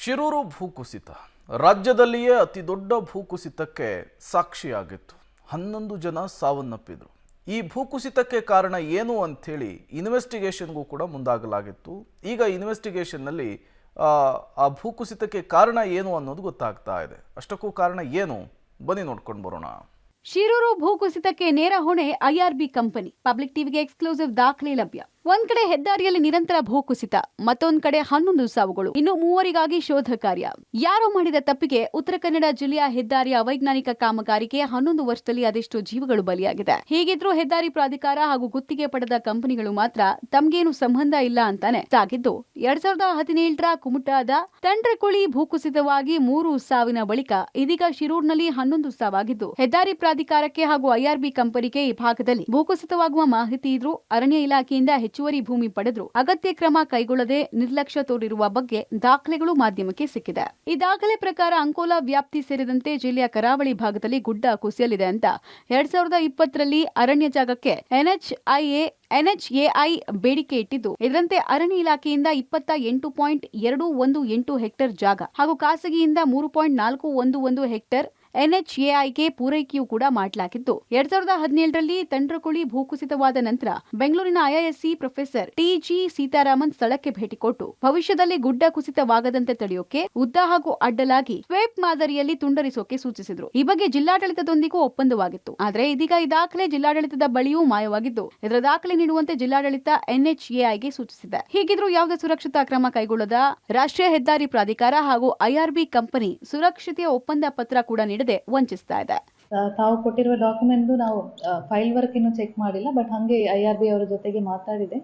ಶಿರೂರು ಭೂಕುಸಿತ ರಾಜ್ಯದಲ್ಲಿಯೇ ಅತಿ ದೊಡ್ಡ ಭೂಕುಸಿತಕ್ಕೆ ಸಾಕ್ಷಿಯಾಗಿತ್ತು. 11 ಜನ ಸಾವನ್ನಪ್ಪಿದ್ರು. ಈ ಭೂಕುಸಿತಕ್ಕೆ ಕಾರಣ ಏನು ಅಂಥೇಳಿ ಇನ್ವೆಸ್ಟಿಗೇಷನ್ಗೂ ಕೂಡ ಮುಂದಾಗಲಾಗಿತ್ತು. ಈಗ ಇನ್ವೆಸ್ಟಿಗೇಷನ್ನಲ್ಲಿ ಆ ಭೂಕುಸಿತಕ್ಕೆ ಕಾರಣ ಏನು ಅನ್ನೋದು ಗೊತ್ತಾಗ್ತಾ ಇದೆ. ಅಷ್ಟಕ್ಕೂ ಕಾರಣ ಏನು ಬನ್ನಿ ನೋಡ್ಕೊಂಡು ಬರೋಣ. ಶಿರೂರು ಭೂಕುಸಿತಕ್ಕೆ ನೇರ ಹೊಣೆ ಐಆರ್ಬಿ ಕಂಪನಿ. ಪಬ್ಲಿಕ್ ಟಿವಿಗೆ ಎಕ್ಸ್ಕ್ಲೂಸಿವ್ ದಾಖಲೆ ಲಭ್ಯ. ಒಂದ್ ಕಡೆ ಹೆದ್ದಾರಿಯಲ್ಲಿ ನಿರಂತರ ಭೂಕುಸಿತ, ಮತ್ತೊಂದ್ ಕಡೆ 11 ಸಾವುಗಳು, ಇನ್ನು 3 ಶೋಧ ಕಾರ್ಯ. ಯಾರೋ ಮಾಡಿದ ತಪ್ಪಿಗೆ ಉತ್ತರ ಕನ್ನಡ ಜಿಲ್ಲೆಯ ಹೆದ್ದಾರಿಯ ಅವೈಜ್ಞಾನಿಕ ಕಾಮಗಾರಿಗೆ 11 ವರ್ಷದಲ್ಲಿ ಅದೆಷ್ಟು ಜೀವಗಳು ಬಲಿಯಾಗಿದೆ. ಹೀಗಿದ್ರೂ ಹೆದ್ದಾರಿ ಪ್ರಾಧಿಕಾರ ಹಾಗೂ ಗುತ್ತಿಗೆ ಪಡೆದ ಕಂಪನಿಗಳು ಮಾತ್ರ ತಮ್ಗೇನು ಸಂಬಂಧ ಇಲ್ಲ ಅಂತಾನೆ ಸಾಗಿದ್ದು. 2017ರ ಕುಮಟಾದ ತಂಡ್ರಕುಳಿ ಭೂಕುಸಿತವಾಗಿ 3 ಸಾವಿನ ಬಳಿಕ ಇದೀಗ ಶಿರೂರಿನಲ್ಲಿ 11 ಸಾವಾಗಿದ್ದು, ಹೆದ್ದಾರಿ ಪ್ರಾಧಿಕಾರಕ್ಕೆ ಹಾಗೂ ಐಆರ್ಬಿ ಕಂಪನಿಗೆ ಈ ಭಾಗದಲ್ಲಿ ಭೂಕುಸಿತವಾಗುವ ಮಾಹಿತಿ ಇದ್ರೂ ಅರಣ್ಯ ಇಲಾಖೆಯಿಂದ ಹೆಚ್ಚುವರಿ ಭೂಮಿ ಪಡೆದ್ರು ಅಗತ್ಯ ಕ್ರಮ ಕೈಗೊಳ್ಳದೆ ನಿರ್ಲಕ್ಷ್ಯ ತೋರಿರುವ ಬಗ್ಗೆ ದಾಖಲೆಗಳು ಮಾಧ್ಯಮಕ್ಕೆ ಸಿಕ್ಕಿದೆ. ಈ ದಾಖಲೆ ಪ್ರಕಾರ ಅಂಕೋಲಾ ವ್ಯಾಪ್ತಿ ಸೇರಿದಂತೆ ಜಿಲ್ಲೆಯ ಕರಾವಳಿ ಭಾಗದಲ್ಲಿ ಗುಡ್ಡ ಕುಸಿಯಲಿದೆ ಅಂತ 2020ರಲ್ಲಿ ಅರಣ್ಯ ಜಾಗಕ್ಕೆ ಎನ್ಎಚ್ಎಐ ಬೇಡಿಕೆ ಇಟ್ಟಿದ್ದು, ಇದರಂತೆ ಅರಣ್ಯ ಇಲಾಖೆಯಿಂದ 28.218 ಹೆಕ್ಟೇರ್ ಜಾಗ ಹಾಗೂ ಖಾಸಗಿಯಿಂದ 3.411 ಹೆಕ್ಟೇರ್ ಎನ್ಎಚ್ಎಐಗೆ ಪೂರೈಕೆಯೂ ಕೂಡ ಮಾಡಲಾಗಿದ್ದು, 2017ರಲ್ಲಿ ತಂಡ್ರಕುಳಿ ಭೂಕುಸಿತವಾದ ನಂತರ ಬೆಂಗಳೂರಿನ ಐಐಎಸ್ಸಿ ಪ್ರೊಫೆಸರ್ ಟಿಜಿ ಸೀತಾರಾಮನ್ ಸ್ಥಳಕ್ಕೆ ಭೇಟಿ ಕೊಟ್ಟು ಭವಿಷ್ಯದಲ್ಲಿ ಗುಡ್ಡ ಕುಸಿತವಾಗದಂತೆ ತಡೆಯೋಕೆ ಉದ್ದ ಹಾಗೂ ಅಡ್ಡಲಾಗಿ ಸ್ವೇಪ್ ಮಾದರಿಯಲ್ಲಿ ತುಂಡರಿಸೋಕೆ ಸೂಚಿಸಿದ್ರು. ಈ ಬಗ್ಗೆ ಜಿಲ್ಲಾಡಳಿತದೊಂದಿಗೂ ಒಪ್ಪಂದವಾಗಿತ್ತು. ಆದರೆ ಇದೀಗ ಈ ದಾಖಲೆ ಜಿಲ್ಲಾಡಳಿತದ ಬಳಿಯೂ ಮಾಯವಾಗಿದ್ದು, ಇದರ ದಾಖಲೆ ನೀಡುವಂತೆ ಜಿಲ್ಲಾಡಳಿತ ಎನ್ಎಚ್ಎಐಗೆ ಸೂಚಿಸಿದೆ. ಹೀಗಿದ್ರೂ ಯಾವುದೇ ಸುರಕ್ಷತಾ ಕ್ರಮ ಕೈಗೊಳ್ಳದ ರಾಷ್ಟ್ರೀಯ ಹೆದ್ದಾರಿ ಪ್ರಾಧಿಕಾರ ಹಾಗೂ ಐಆರ್ಬಿ ಕಂಪನಿ ಸುರಕ್ಷತೆಯ ಒಪ್ಪಂದ ಪತ್ರ ಕೂಡ ನೀಡದೆ ವಂಚಿಸ್ತಾ ಇದೆ. ತಾವು ಕೊಟ್ಟಿರುವ ಡಾಕ್ಯುಮೆಂಟ್ ನಾವು ಫೈಲ್ ವರ್ಕ್ ಇನ್ನು ಚೆಕ್ ಮಾಡಿಲ್ಲ, ಬಟ್ ಹಂಗೆ ಐಆರ್ಬಿ ಅವರ ಜೊತೆಗೆ ಮಾತಾಡಿದೆ.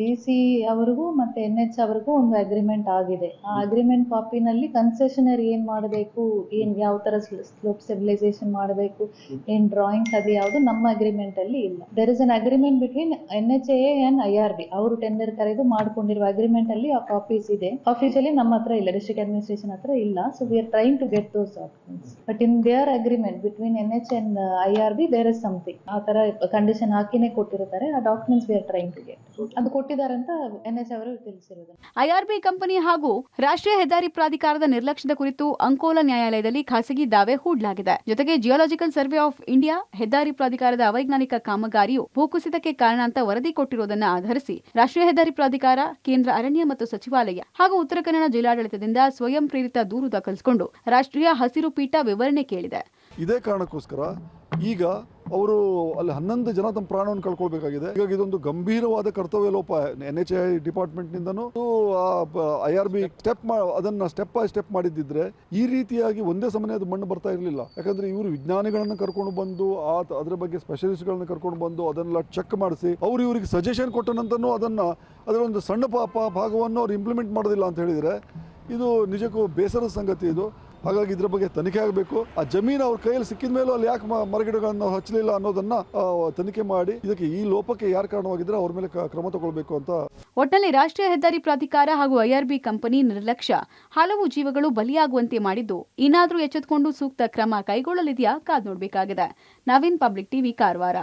ಡಿಸಿ ಅವರಿಗೂ ಮತ್ತೆ ಎನ್ಎಚ್ ಅವರಿಗೂ ಒಂದು ಅಗ್ರಿಮೆಂಟ್ ಆಗಿದೆ. ಆ ಅಗ್ರಿಮೆಂಟ್ ಕಾಪಿನಲ್ಲಿ ಕನ್ಸೆಷನರಿ ಏನ್ ಮಾಡಬೇಕು, ಏನ್ ಯಾವ ತರ ಸ್ಲೋಪ್ ಸ್ಟೆಬಿಲೈಸೇಷನ್ ಮಾಡಬೇಕು, ಏನ್ ಡ್ರಾಯಿಂಗ್ಸ್ ಅದು ಯಾವುದು ನಮ್ಮ ಅಗ್ರಿಮೆಂಟ್ ಅಲ್ಲಿ ಇಲ್ಲ. There is an agreement between NHA and IRB. ಅವರು ಟೆಂಡರ್ ಕರೆದು ಮಾಡ್ಕೊಂಡಿರುವ ಅಗ್ರಿಮೆಂಟ್ ಅಲ್ಲಿ ಆ ಕಾಪೀಸ್ ಇದೆ. ಆಫೀಸಿಯಲಿ ನಮ್ಮ ಹತ್ರ ಇಲ್ಲ, ಡಿಸ್ಟ್ರಿಕ್ಟ್ ಅಡ್ಮಿನಿಸ್ಟ್ರೇಷನ್ ಹತ್ರ ಇಲ್ಲ. So we are trying to get those documents. But in there agreement between NH and IRB there is something. ಆ ತರ ಕಂಡೀಷನ್ ಹಾಕಿನೇ ಕೊಟ್ಟಿರ್ತಾರೆ. ಆ documents we are trying to get. ಅದು ಕೊಟ್ಟಿದ್ದಾರೆ ಅಂತ NH ಅವರು ತಿಳಿಸಿರೋದು. ಐಆರ್ಬಿ ಕಂಪನಿ ಹಾಗೂ ರಾಷ್ಟ್ರೀಯ ಹೆದ್ದಾರಿ ಪ್ರಾಧಿಕಾರದ ನಿರ್ಲಕ್ಷ್ಯದ ಕುರಿತು ಅಂಕೋಲಾ ನ್ಯಾಯಾಲಯದಲ್ಲಿ ಖಾಸಗಿ ದಾವೆ ಹೂಡಲಾಗಿದೆ. ಜೊತೆಗೆ ಜಿಯೋಲಾಜಿಕಲ್ ಸರ್ವೆ ಆಫ್ ಇಂಡಿಯಾ ಹೆದ್ದಾರಿ ಪ್ರಾಧಿಕಾರದ ಅವೈಜ್ಞಾನಿಕ ಕಾಮಗಾರಿಯು ಭೂಕುಸಿತಕ್ಕೆ ಕಾರಣ ಅಂತ ವರದಿ ಕೊಟ್ಟಿರುವುದನ್ನು ಆಧರಿಸಿ ರಾಷ್ಟ್ರೀಯ ಹೆದ್ದಾರಿ ಪ್ರಾಧಿಕಾರ, ಕೇಂದ್ರ ಅರಣ್ಯ ಮತ್ತು ಸಚಿವಾಲಯ ಹಾಗೂ ಉತ್ತರ ಕನ್ನಡ ಜಿಲ್ಲಾಡಳಿತದಿಂದ ಸ್ವಯಂ ಪ್ರೇರಿತ ದೂರು ದಾಖಲಿಸಿಕೊಂಡು ರಾಷ್ಟ್ರೀಯ ಹಸಿರು ಪೀಠ ವಿವರಣೆ ಕೇಳಿದೆ. ಇದೇ ಕಾರಣಕ್ಕೋಸ್ಕರ ಈಗ ಅವರು ಅಲ್ಲಿ 11 ಜನ ತಮ್ಮ ಪ್ರಾಣವನ್ನು ಕಳ್ಕೊಳ್ಬೇಕಾಗಿದೆ. ಹೀಗಾಗಿ ಇದೊಂದು ಗಂಭೀರವಾದ ಕರ್ತವ್ಯ ಲೋಪ NHAI ಡಿಪಾರ್ಟ್ಮೆಂಟ್ ನಿಂದನೂ IRB ಅದನ್ನ ಸ್ಟೆಪ್ ಬೈ ಸ್ಟೆಪ್ ಮಾಡಿದ್ದಿದ್ರೆ ಈ ರೀತಿಯಾಗಿ ಒಂದೇ ಸಮನೆ ಅದು ಮಣ್ಣು ಬರ್ತಾ ಇರಲಿಲ್ಲ. ಯಾಕಂದ್ರೆ ಇವರು ವಿಜ್ಞಾನಿಗಳನ್ನ ಕರ್ಕೊಂಡು ಬಂದು ಅದ್ರ ಬಗ್ಗೆ ಸ್ಪೆಷಲಿಸ್ಟ್ಗಳನ್ನ ಕರ್ಕೊಂಡು ಬಂದು ಅದನ್ನೆಲ್ಲ ಚೆಕ್ ಮಾಡಿಸಿ ಅವ್ರು ಇವರಿಗೆ ಸಜೆಷನ್ ಕೊಟ್ಟ ನಂತರನೂ ಅದರ ಒಂದು ಸಣ್ಣ ಭಾಗವನ್ನು ಅವ್ರು ಇಂಪ್ಲಿಮೆಂಟ್ ಮಾಡೋದಿಲ್ಲ ಅಂತ ಹೇಳಿದ್ರೆ ಇದು ನಿಜಕ್ಕೂ ಬೇಸರದ ಸಂಗತಿ. ಇದು ಹಾಗಾಗಿ ಇದ್ರ ಬಗ್ಗೆ ತನಿಖೆ ಆಗಬೇಕು. ಆ ಜಮೀನು ಅವ್ರ ಕೈಯಲ್ಲಿ ಸಿಕ್ಕಿದ ಮೇಲೂ ಅಲ್ಲಿ ಯಾಕೆ ಮರಗಿಡಗಳನ್ನು ಹಚ್ಚಲಿಲ್ಲ ಅನ್ನೋದನ್ನ ತನಿಖೆ ಮಾಡಿ ಇದಕ್ಕೆ ಈ ಲೋಪಕ್ಕೆ ಯಾರು ಕಾರಣವಾಗಿದ್ರೆ ಅವ್ರ ಮೇಲೆ ಕ್ರಮ ತಗೊಳ್ಬೇಕು ಅಂತ. ಒಟ್ಟಿನಲ್ಲಿ ರಾಷ್ಟ್ರೀಯ ಹೆದ್ದಾರಿ ಪ್ರಾಧಿಕಾರ ಹಾಗೂ ಐಆರ್ಬಿ ಕಂಪನಿ ನಿರ್ಲಕ್ಷ್ಯ ಹಲವು ಜೀವಗಳು ಬಲಿಯಾಗುವಂತೆ ಮಾಡಿದ್ದು, ಇನ್ನಾದ್ರೂ ಎಚ್ಚೆತ್ತುಕೊಂಡು ಸೂಕ್ತ ಕ್ರಮ ಕೈಗೊಳ್ಳಲಿದೆಯಾ ಕಾದ್ ನೋಡಬೇಕಾಗಿದೆ. Naveen, public TV, Karwar.